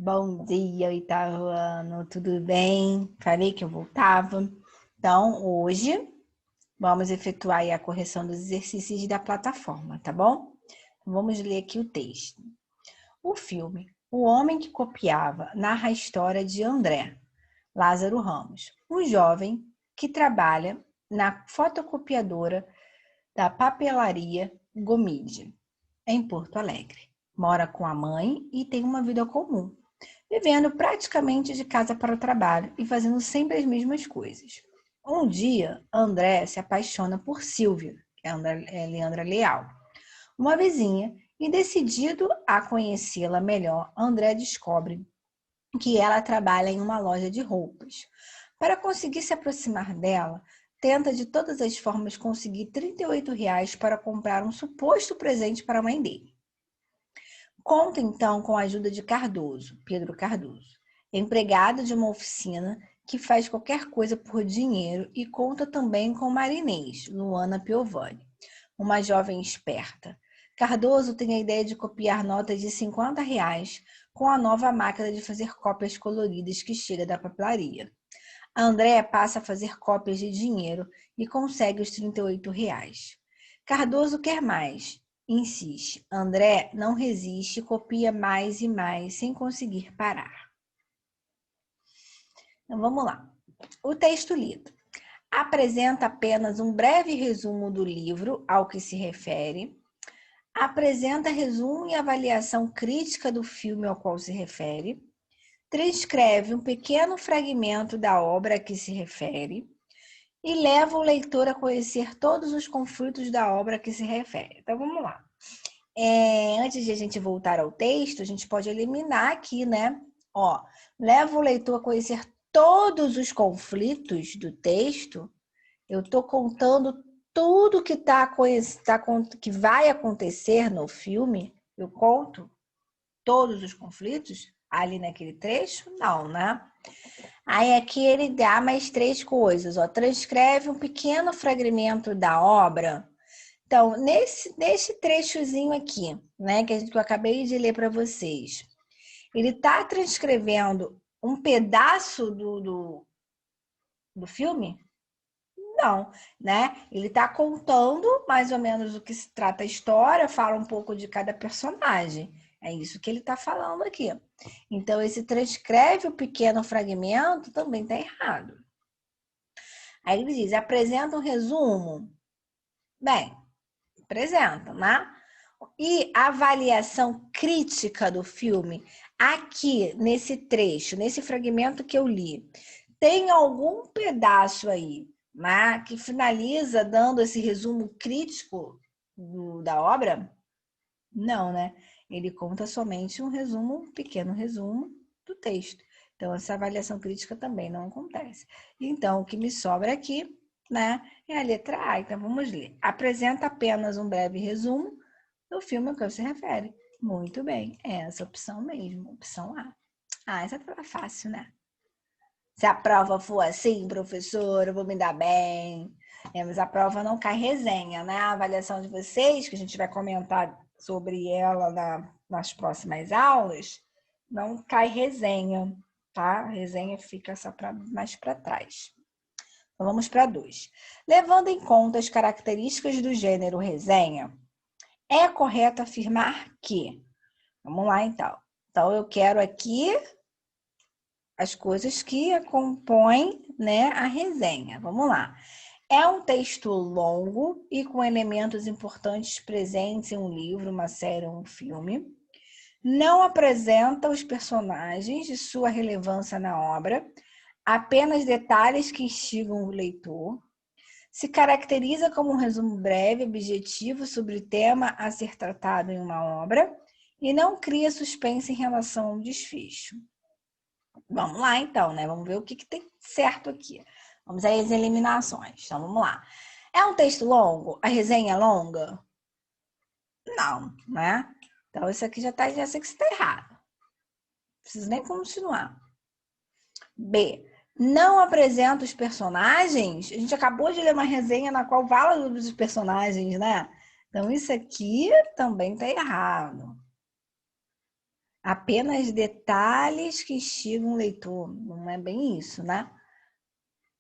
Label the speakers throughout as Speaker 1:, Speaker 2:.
Speaker 1: Bom dia, oitavo ano, tudo bem? Falei que eu voltava. Então, hoje, vamos efetuar aí a correção dos exercícios da plataforma, tá bom? Vamos ler aqui o texto. O filme O Homem que Copiava narra a história de André Lázaro Ramos, um jovem que trabalha na fotocopiadora da papelaria Gomide, em Porto Alegre. Mora com a mãe e tem uma vida comum, vivendo praticamente de casa para o trabalho e fazendo sempre as mesmas coisas. Um dia, André se apaixona por Silvia, que é Leandra Leal, uma vizinha, e decidido a conhecê-la melhor, André descobre que ela trabalha em uma loja de roupas. Para conseguir se aproximar dela, tenta de todas as formas conseguir R$ 38 para comprar um suposto presente para a mãe dele. Conta então com a ajuda de Cardoso, Pedro Cardoso, empregado de uma oficina que faz qualquer coisa por dinheiro, e conta também com Marinês, Luana Piovani, uma jovem esperta. Cardoso tem a ideia de copiar notas de R$ 50 com a nova máquina de fazer cópias coloridas que chega da papelaria. André passa a fazer cópias de dinheiro e consegue os R$ 38. Cardoso quer mais. Insiste. André não resiste, copia mais e mais, sem conseguir parar. Então, vamos lá. O texto lido apresenta apenas um breve resumo do livro ao que se refere, apresenta resumo e avaliação crítica do filme ao qual se refere, transcreve um pequeno fragmento da obra a que se refere e leva o leitor a conhecer todos os conflitos da obra a que se refere. Então, vamos lá. Antes de a gente voltar ao texto, a gente pode eliminar aqui, né? Leva o leitor a conhecer todos os conflitos do texto. Eu estou contando tudo que que vai acontecer no filme. Eu conto todos os conflitos ali naquele trecho? Não, né? Aí aqui ele dá mais 3 coisas. Transcreve um pequeno fragmento da obra. Então, nesse trechozinho aqui, né, que eu acabei de ler para vocês, ele está transcrevendo um pedaço do filme? Não, né? Ele está contando mais ou menos o que se trata a história, fala um pouco de cada personagem. É isso que ele está falando aqui. Então, esse transcreve o pequeno fragmento também está errado. Aí ele diz, apresenta um resumo. Bem, apresenta, né? E a avaliação crítica do filme, aqui nesse trecho, nesse fragmento que eu li, tem algum pedaço aí, né, que finaliza dando esse resumo crítico da obra? Não, né? Ele conta somente um resumo, um pequeno resumo do texto. Então, essa avaliação crítica também não acontece. Então, o que me sobra aqui, né, é a letra A. Então, vamos ler. Apresenta apenas um breve resumo do filme ao que se refere. Muito bem, é essa opção mesmo, opção A. Essa tá fácil, né? Se a prova for assim, professor, eu vou me dar bem. Mas a prova não cai resenha, né? A avaliação de vocês, que a gente vai comentar sobre ela nas próximas aulas, não cai resenha, tá? A resenha fica só mais para trás. Então, vamos para 2. Levando em conta as características do gênero resenha, é correto afirmar que... Vamos lá, então. Então, eu quero aqui as coisas que compõem, né, a resenha. Vamos lá. É um texto longo e com elementos importantes presentes em um livro, uma série ou um filme. Não apresenta os personagens e sua relevância na obra, apenas detalhes que instigam o leitor. Se caracteriza como um resumo breve, objetivo sobre o tema a ser tratado em uma obra e não cria suspense em relação ao desfecho. Vamos lá, então, né? Vamos ver o que tem certo aqui. Vamos às eliminações. Então, vamos lá. É um texto longo? A resenha é longa? Não, né? Então, isso aqui já sei que está errado. Não preciso nem continuar. B. Não apresenta os personagens? A gente acabou de ler uma resenha na qual fala dos personagens, né? Então, isso aqui também está errado. Apenas detalhes que instigam o leitor. Não é bem isso, né?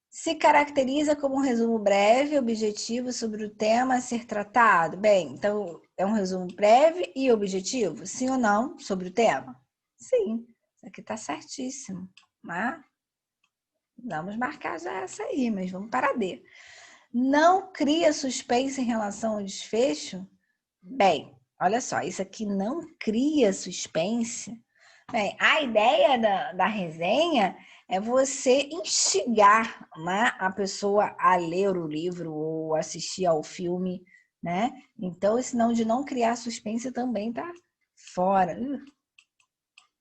Speaker 1: Se caracteriza como um resumo breve e objetivo sobre o tema a ser tratado. Bem, então é um resumo breve e objetivo? Sim ou não sobre o tema? Sim, isso aqui está certíssimo, né? Vamos marcar já essa aí, mas vamos para D. Não cria suspense em relação ao desfecho? Bem, olha só, isso aqui não cria suspense. Bem, a ideia da resenha é você instigar, né, a pessoa a ler o livro ou assistir ao filme, né? Então, esse não de não criar suspense também tá fora.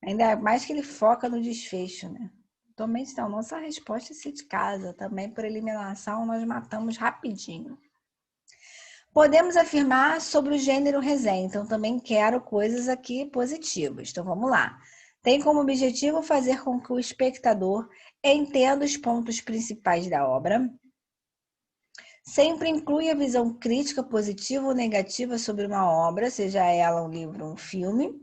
Speaker 1: Ainda mais que ele foca no desfecho, né? Totalmente então, nossa resposta é ser de casa. Também por eliminação, nós matamos rapidinho. Podemos afirmar sobre o gênero resenha, então também quero coisas aqui positivas. Então vamos lá. Tem como objetivo fazer com que o espectador entenda os pontos principais da obra. Sempre inclui a visão crítica positiva ou negativa sobre uma obra, seja ela um livro ou um filme.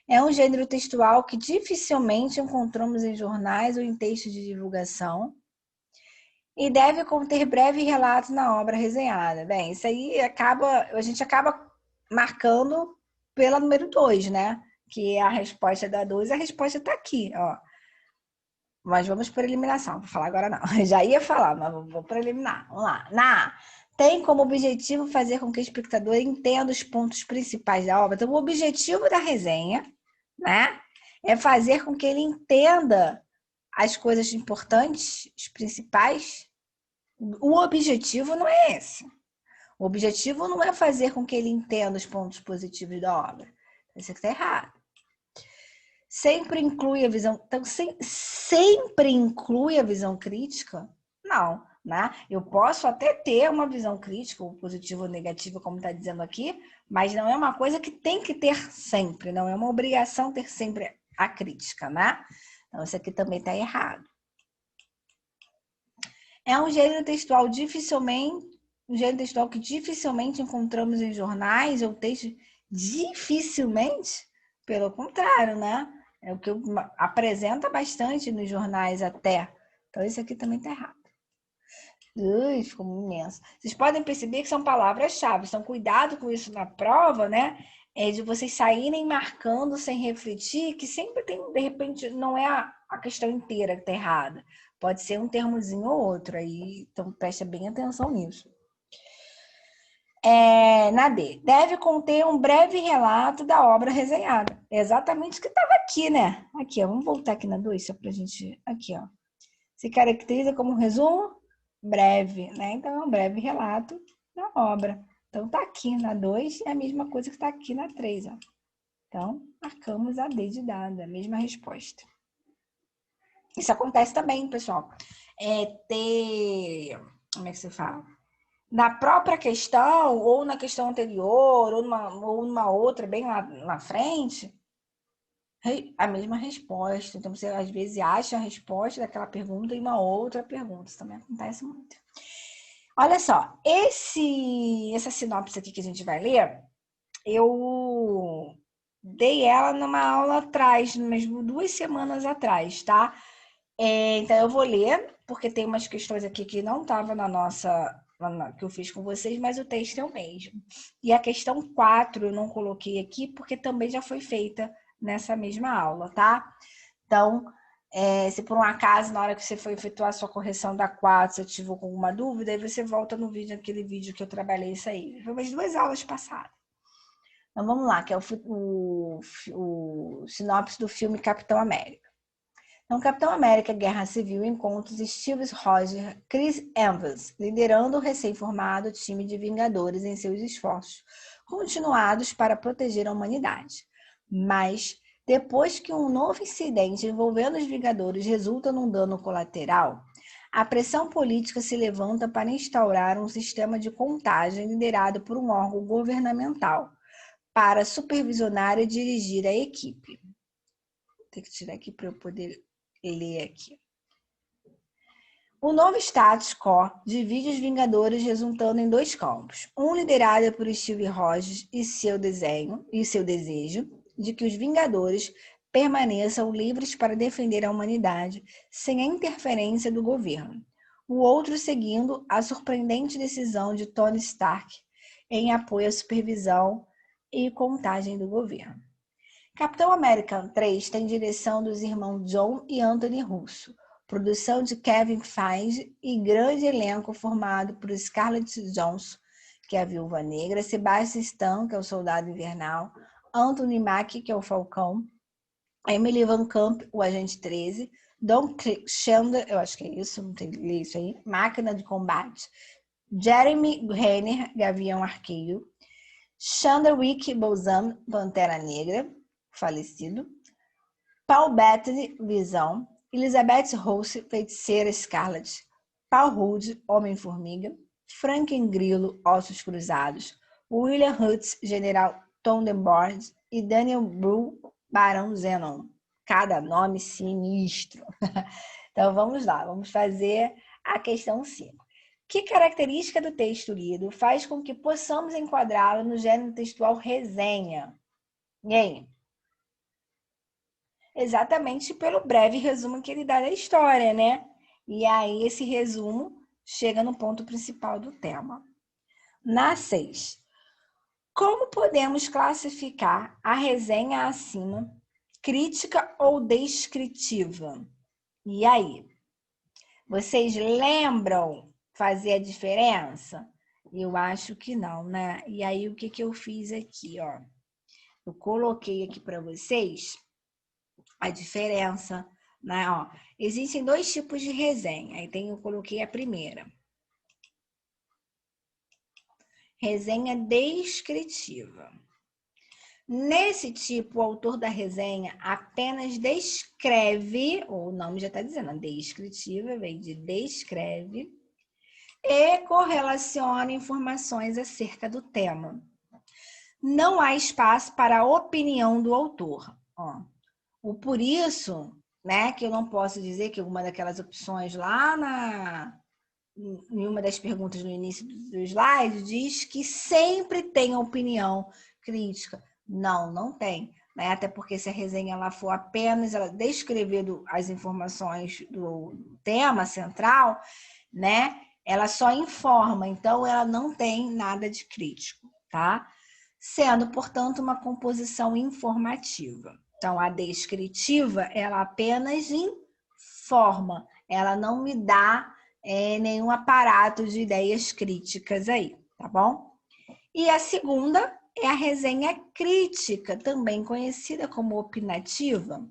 Speaker 1: É um gênero textual que dificilmente encontramos em jornais ou em textos de divulgação. E deve conter breve relato na obra resenhada. Bem, isso aí a gente acaba marcando pela número 2, né? Que é a resposta da 2, a resposta está aqui, ó. Mas vamos por eliminação, vou falar agora não. Já ia falar, mas vou por eliminar. Vamos lá. Tem como objetivo fazer com que o espectador entenda os pontos principais da obra. Então, o objetivo da resenha, né, é fazer com que ele entenda as coisas importantes, os principais. O objetivo não é esse. O objetivo não é fazer com que ele entenda os pontos positivos da obra. Isso aqui está errado. Sempre inclui a visão. Então, sempre inclui a visão crítica? Não, né? Eu posso até ter uma visão crítica, ou positiva ou negativa, como está dizendo aqui, mas não é uma coisa que tem que ter sempre, não é uma obrigação ter sempre a crítica, né? Então, isso aqui também está errado. É um gênero textual que dificilmente encontramos em jornais ou textos. Dificilmente, pelo contrário, né? É o que apresenta bastante nos jornais até. Então, isso aqui também está errado. Ui, ficou imenso. Vocês podem perceber que são palavras-chave. Então, cuidado com isso na prova, né? É de vocês saírem marcando sem refletir, que sempre tem, de repente, não é a questão inteira que está errada. Pode ser um termozinho ou outro aí, então preste bem atenção nisso. Na D, deve conter um breve relato da obra resenhada. É exatamente o que estava aqui, né? Aqui, ó, vamos voltar aqui na 2, só para a gente... Aqui, ó. Se caracteriza como um resumo breve, né? Então, é um breve relato da obra. Então, tá aqui na 2, é a mesma coisa que está aqui na 3, ó. Então, marcamos a D de dado, a mesma resposta. Isso acontece também, pessoal. Como é que se fala? Na própria questão, ou na questão anterior, ou numa outra, bem lá na frente, a mesma resposta. Então, você às vezes acha a resposta daquela pergunta em uma outra pergunta. Isso também acontece muito. Olha só, essa sinopse aqui que a gente vai ler, eu dei ela numa aula atrás, mesmo 2 semanas atrás, tá? Então, eu vou ler, porque tem umas questões aqui que não estavam que eu fiz com vocês, mas o texto é o mesmo. E a questão 4 eu não coloquei aqui, porque também já foi feita nessa mesma aula, tá? Então, se por um acaso, na hora que você for efetuar a sua correção da 4, você tiver alguma dúvida, aí você volta no vídeo, aquele vídeo que eu trabalhei isso aí. Foi umas 2 aulas passadas. Então, vamos lá, que é o sinopse do filme Capitão América. Então, Capitão América Guerra Civil encontra Steve Rogers, Chris Evans, liderando o recém-formado time de Vingadores em seus esforços continuados para proteger a humanidade. Mas, depois que um novo incidente envolvendo os Vingadores resulta num dano colateral, a pressão política se levanta para instaurar um sistema de contagem liderado por um órgão governamental para supervisionar e dirigir a equipe. Vou ter que tirar aqui para eu poder ler aqui. O novo status quo divide os Vingadores resultando em 2 campos. Um liderado por Steve Rogers e seu desejo de que os Vingadores permaneçam livres para defender a humanidade sem a interferência do governo. O outro seguindo a surpreendente decisão de Tony Stark em apoio à supervisão e contagem do governo. Capitão América 3 tem direção dos irmãos John e Anthony Russo, produção de Kevin Feige e grande elenco formado por Scarlett Johansson, que é a Viúva Negra, Sebastian Stan, que é o Soldado Invernal, Anthony Mackie, que é o Falcão, Emily Van Camp, o Agente 13, Don Chandler, eu acho que é isso, não tem isso aí, Máquina de Combate, Jeremy Renner, Gavião Arqueiro, Chandlerwick Boseman, Pantera Negra, falecido, Paul Bettany, Visão, Elizabeth Holmes, Feiticeira Scarlet, Paul Rudd, Homem-Formiga, Franklin Grillo, Ossos Cruzados, William Hurt, General Thunderbird e Daniel Brühl, Barão Zenon. Cada nome sinistro. Então vamos lá, vamos fazer a questão 5. Que característica do texto lido faz com que possamos enquadrá-lo no gênero textual resenha? E aí? Exatamente pelo breve resumo que ele dá da história, né? E aí esse resumo chega no ponto principal do tema. Na 6. Como podemos classificar a resenha acima, crítica ou descritiva? E aí? Vocês lembram fazer a diferença? Eu acho que não, né? E aí o que eu fiz aqui, ó? Eu coloquei aqui para vocês a diferença, né? Ó, existem 2 tipos de resenha. Aí eu coloquei a primeira. Resenha descritiva. Nesse tipo, o autor da resenha apenas descreve, ou o nome já está dizendo, descritiva, vem de descreve, e correlaciona informações acerca do tema. Não há espaço para a opinião do autor. Ó, por isso, né, que eu não posso dizer que uma daquelas opções lá em uma das perguntas no início do slide diz que sempre tem opinião crítica. Não, não tem. Né? Até porque se a resenha ela for apenas ela descrever as informações do tema central, né? Ela só informa, então ela não tem nada de crítico, tá? Sendo, portanto, uma composição informativa. Então, a descritiva, ela apenas informa, ela não me dá nenhum aparato de ideias críticas aí, tá bom? E a segunda é a resenha crítica, também conhecida como opinativa.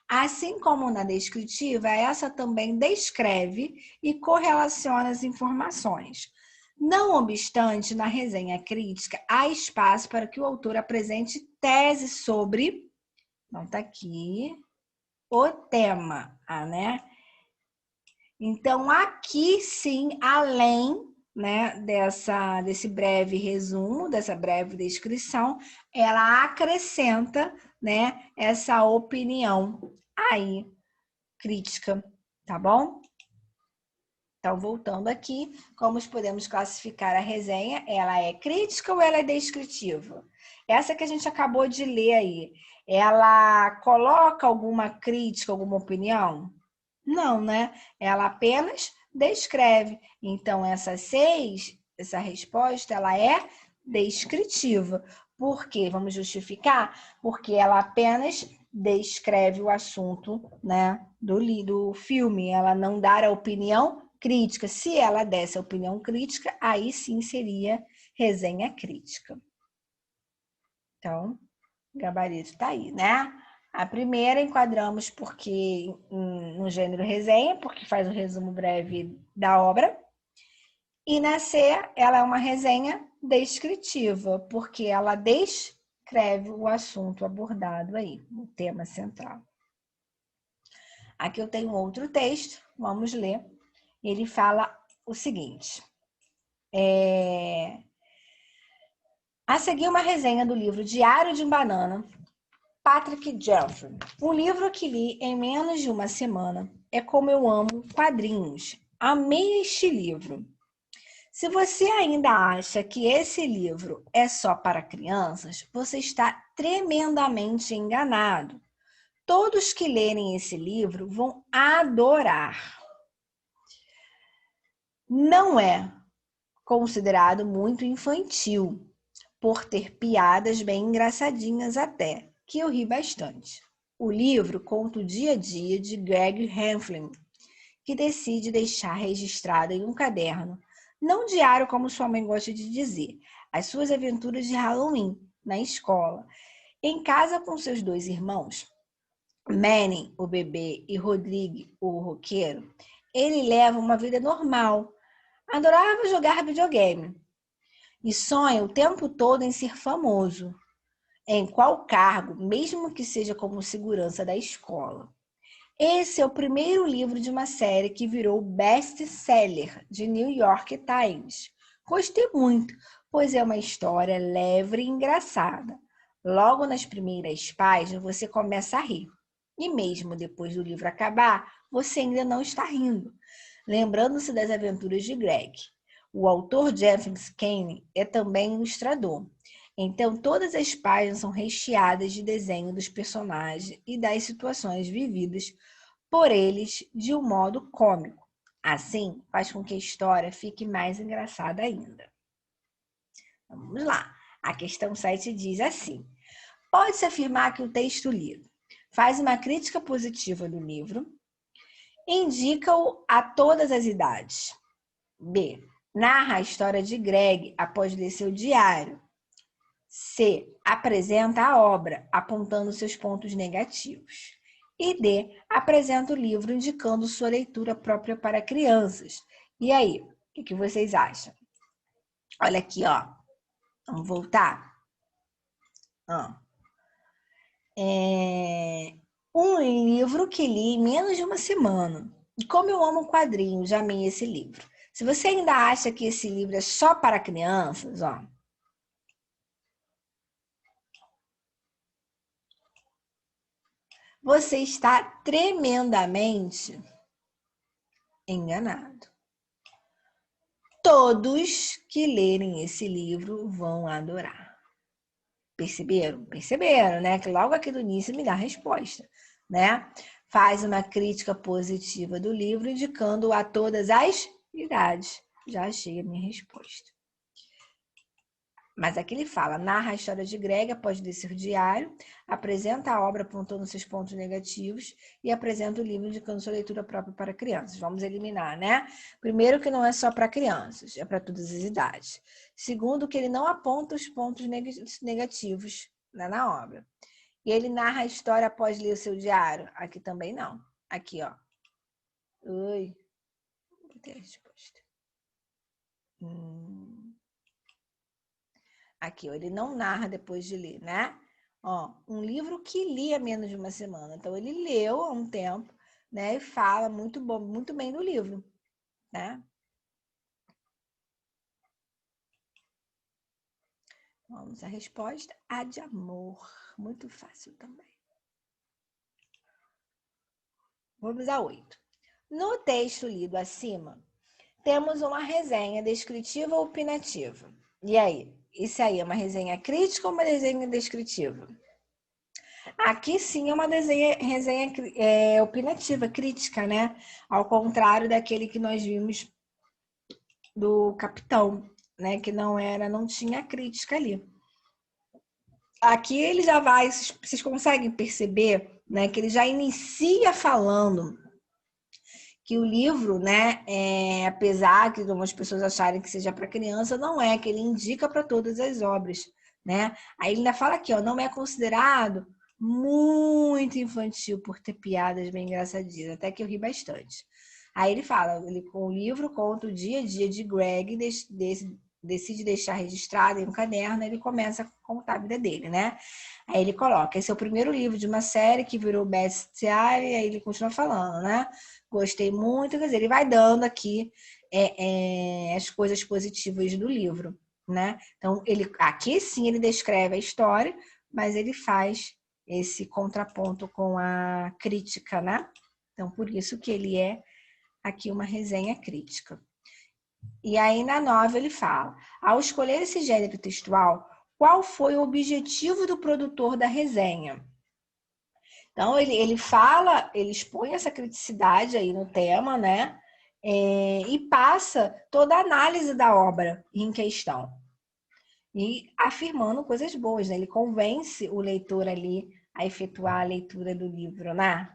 Speaker 1: Assim como na descritiva, essa também descreve e correlaciona as informações. Não obstante, na resenha crítica, há espaço para que o autor apresente tese sobre, não está aqui, o tema, né? Então, aqui sim, além, né, desse breve resumo, dessa breve descrição, ela acrescenta, né, essa opinião aí, crítica, tá bom? Então, voltando aqui, como podemos classificar a resenha? Ela é crítica ou ela é descritiva? Essa que a gente acabou de ler aí, ela coloca alguma crítica, alguma opinião? Não, né? Ela apenas descreve. Então, essa resposta, ela é descritiva. Por quê? Vamos justificar? Porque ela apenas descreve o assunto, né, do filme. Ela não dá a opinião crítica. Se ela desse a opinião crítica, aí sim seria resenha crítica. Então, o gabarito está aí, né? A primeira enquadramos porque no gênero resenha, porque faz um resumo breve da obra. E na C, ela é uma resenha descritiva, porque ela descreve o assunto abordado aí, o tema central. Aqui eu tenho outro texto, vamos ler. Ele fala o seguinte. A seguir uma resenha do livro Diário de um Banana, Patrick Jeffrey. Um livro que li em menos de uma semana. É como eu amo quadrinhos. Amei este livro. Se você ainda acha que esse livro é só para crianças, você está tremendamente enganado. Todos que lerem esse livro vão adorar. Não é considerado muito infantil, por ter piadas bem engraçadinhas até, que eu ri bastante. O livro conta o dia a dia de Greg Hefflin, que decide deixar registrado em um caderno, não diário como sua mãe gosta de dizer, as suas aventuras de Halloween, na escola, em casa com seus 2 irmãos, Manny, o bebê, e Rodrigo, o roqueiro. Ele leva uma vida normal, adorava jogar videogame e sonha o tempo todo em ser famoso, em qual cargo, mesmo que seja como segurança da escola. Esse é o primeiro livro de uma série que virou best-seller de New York Times. Gostei muito, pois é uma história leve e engraçada. Logo nas primeiras páginas você começa a rir. E mesmo depois do livro acabar, você ainda não está rindo, lembrando-se das aventuras de Greg. O autor James Kane é também ilustrador. Então, todas as páginas são recheadas de desenho dos personagens e das situações vividas por eles de um modo cômico. Assim, faz com que a história fique mais engraçada ainda. Vamos lá. A questão 7 diz assim: pode-se afirmar que o texto lido faz uma crítica positiva do livro, indica-o a todas as idades. B. Narra a história de Greg após ler seu diário. C. Apresenta a obra, apontando seus pontos negativos. E D. Apresenta o livro, indicando sua leitura própria para crianças. E aí, o que vocês acham? Olha aqui, ó. Vamos voltar? Um livro que li em menos de uma semana. E como eu amo quadrinhos, já amei esse livro. Se você ainda acha que esse livro é só para crianças, ó, você está tremendamente enganado. Todos que lerem esse livro vão adorar. Perceberam? Perceberam, né? Que logo aqui do início me dá a resposta, né? Faz uma crítica positiva do livro, indicando a todas as idades. Já achei a minha resposta. Mas aqui ele fala, narra a história de Greg após ler seu diário, apresenta a obra apontando seus pontos negativos e apresenta o livro indicando sua leitura própria para crianças. Vamos eliminar, né? Primeiro, que não é só para crianças, é para todas as idades. Segundo, que ele não aponta os pontos negativos, né, na obra. E ele narra a história após ler o seu diário. Aqui também não. Aqui, ó. Oi. Vou ter a resposta. Aqui, ó, ele não narra depois de ler, né? Ó, um livro que li há menos de uma semana. Então, ele leu há um tempo, né? E fala muito bom, muito bem do livro, né? Vamos à resposta. A de amor. Muito fácil também. Vamos a 8. No texto lido acima, temos uma resenha descritiva ou opinativa. E aí? Isso aí é uma resenha crítica ou uma resenha descritiva? Aqui sim é uma resenha opinativa, crítica, né? Ao contrário daquele que nós vimos do Capitão, né? Que não tinha crítica ali. Aqui ele já vai, vocês conseguem perceber, né? Que ele já inicia falando que o livro, né? Apesar de algumas pessoas acharem que seja para criança, não é, que ele indica para todas as obras, né? Aí ele ainda fala aqui, ó, não é considerado muito infantil por ter piadas bem engraçadinhas, até que eu ri bastante. Aí ele fala, o livro conta o dia a dia de Greg, decide deixar registrado em um caderno, ele começa a contar a vida dele, né? Aí ele coloca, esse é o primeiro livro de uma série que virou best-seller, e aí ele continua falando, né? Gostei muito, quer dizer, ele vai dando aqui as coisas positivas do livro, né? Então, aqui sim ele descreve a história, mas ele faz esse contraponto com a crítica, né? Então, por isso que ele é aqui uma resenha crítica. E aí, na 9, ele fala, ao escolher esse gênero textual, qual foi o objetivo do produtor da resenha? Então, ele fala, ele expõe essa criticidade aí no tema, né? E passa toda a análise da obra em questão. E afirmando coisas boas, né? Ele convence o leitor ali a efetuar a leitura do livro, né?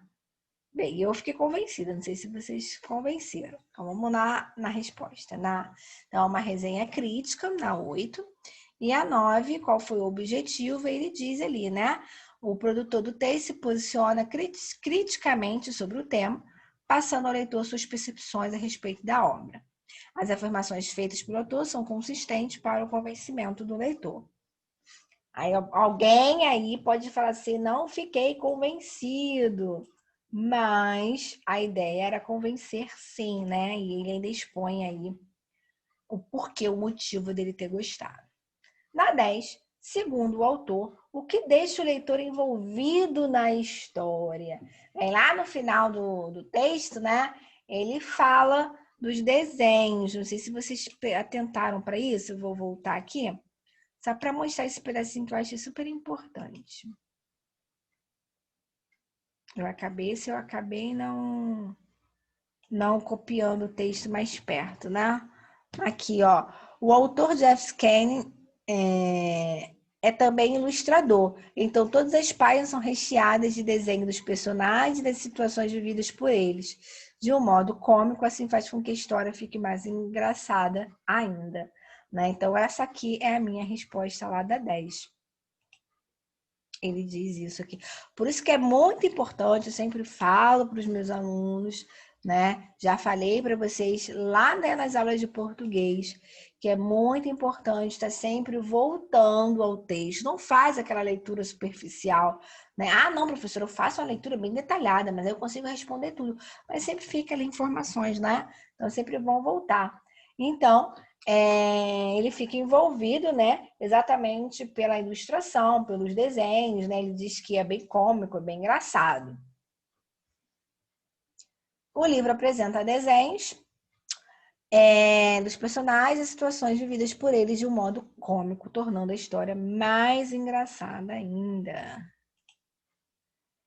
Speaker 1: Bem, eu fiquei convencida, não sei se vocês convenceram. Então, vamos na resposta. Então, uma resenha crítica, na 8. E a 9, qual foi o objetivo? Ele diz ali, né? O produtor do texto se posiciona criticamente sobre o tema, passando ao leitor suas percepções a respeito da obra. As afirmações feitas pelo autor são consistentes para o convencimento do leitor. Aí alguém aí pode falar assim, não fiquei convencido, mas a ideia era convencer sim, né? E ele ainda expõe aí o porquê, o motivo dele ter gostado. Na 10, segundo o autor, o que deixa o leitor envolvido na história? Vem lá no final do texto, né? Ele fala dos desenhos. Não sei se vocês atentaram para isso, eu vou voltar aqui. Só para mostrar esse pedacinho que eu achei super importante. Eu acabei não copiando o texto mais perto, né? Aqui, ó. O autor Jeff Skene é também ilustrador. Então, todas as páginas são recheadas de desenho dos personagens e das situações vividas por eles, de um modo cômico, assim faz com que a história fique mais engraçada ainda. Né? Então, essa aqui é a minha resposta lá da 10. Ele diz isso aqui. Por isso que é muito importante, eu sempre falo para os meus alunos, né? Já falei para vocês lá, né, nas aulas de português, que é muito importante estar sempre voltando ao texto. Não faz aquela leitura superficial, né? Ah, não, professor, eu faço uma leitura bem detalhada, mas eu consigo responder tudo. Mas sempre fica ali informações, né? Então, sempre vão voltar. Então, ele fica envolvido, né, exatamente pela ilustração, pelos desenhos, né? Ele diz que é bem cômico, é bem engraçado. O livro apresenta desenhos dos personagens e situações vividas por eles de um modo cômico, tornando a história mais engraçada ainda.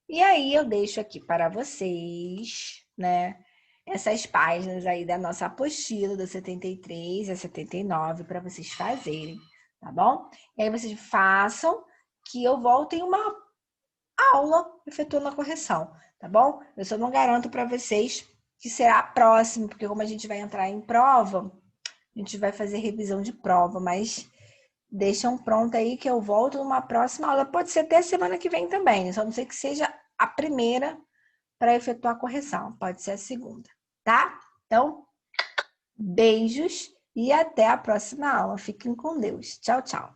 Speaker 1: E aí eu deixo aqui para vocês, né, essas páginas aí da nossa apostila do 73 a 79 para vocês fazerem, tá bom? E aí vocês façam que eu volto em uma aula efetuando a correção, tá bom? Eu só não garanto para vocês que será a próxima, porque como a gente vai entrar em prova, a gente vai fazer revisão de prova, mas deixam pronto aí que eu volto numa próxima aula. Pode ser até semana que vem também, só não sei que seja a primeira para efetuar a correção. Pode ser a segunda, tá? Então, beijos e até a próxima aula. Fiquem com Deus. Tchau, tchau.